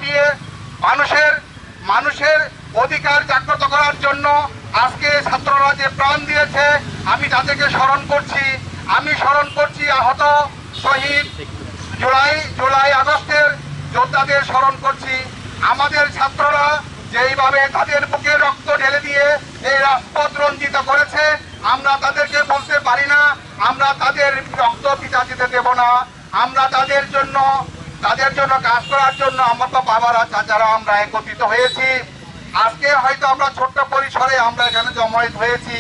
দিয়ে মানুষের অধিকার জাগ্রত করার জন্য আজকে ছাত্ররা যে প্রাণ দিয়েছে, আমি তাদেরকে স্মরণ করছি। আমি স্মরণ করছি আহত শহীদ জুলাই আগস্টের যোদ্ধাদের স্মরণ করছি। আমাদের ছাত্ররা যেইভাবে তাদের বুকে রক্ত ঢেলে দিয়ে এই রাজপথ রঞ্জিত করেছে, আমরা তাদেরকে বলতে পারি না আমরা তাদের রক্ত পিতা দিতে দেব না। আমরা তাদের জন্য কাজ করার জন্য আমার তো বাবারা চাচারা আমরা একত্রিত হয়েছি। আজকে হয়তো আমরা ছোট্ট পরিসরে আমরা এখানে জমায়েত হয়েছি।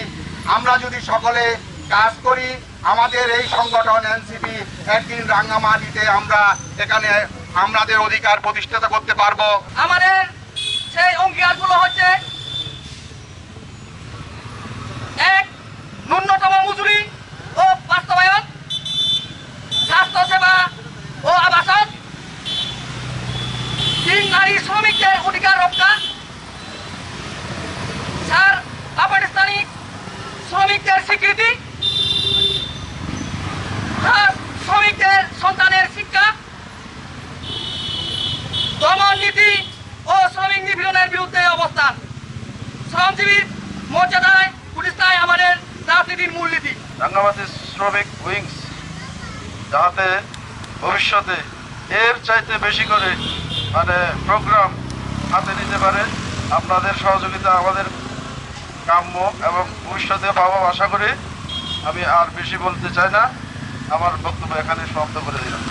আমরা যদি সকলে কাজ করি, আমাদের এই সংগঠন এনসিপি একদিন রাঙ্গামাটিতে আমরা এখানে আমাদের অধিকার প্রতিষ্ঠিত করতে পারবো। আমাদের সেই অঙ্গীকারগুলো হচ্ছে: 1. ন্যূনতম মজুরি ও বাস্তবায়ন, স্বাস্থ্যসেবা ও আবাসন, 3. নারী শ্রমিকদের অধিকার রক্ষা, 4. আপাতস্থায়ী শ্রমিকদের স্বীকৃতি, 5. শ্রমিকদের সন্তানের শিক্ষা, দমন নীতি ও শ্রমিক নিপীড়নের বিরুদ্ধে অবস্থান। শ্রমজীবীর মর্যাদায় প্রতিষ্ঠায় আমাদের রাজনীতির মূলনীতি। রাঙ্গামাটি শ্রমিক উইংস যাতে ভবিষ্যতে এর চাইতে বেশি করে প্রোগ্রাম হাতে নিতে পারে, আপনাদের সহযোগিতা আমাদের কাম্য এবং ভবিষ্যতে পাবো আশা করি। আমি আর বেশি বলতে চাই না, আমার বক্তব্য এখানে সমাপ্ত করে দিলাম।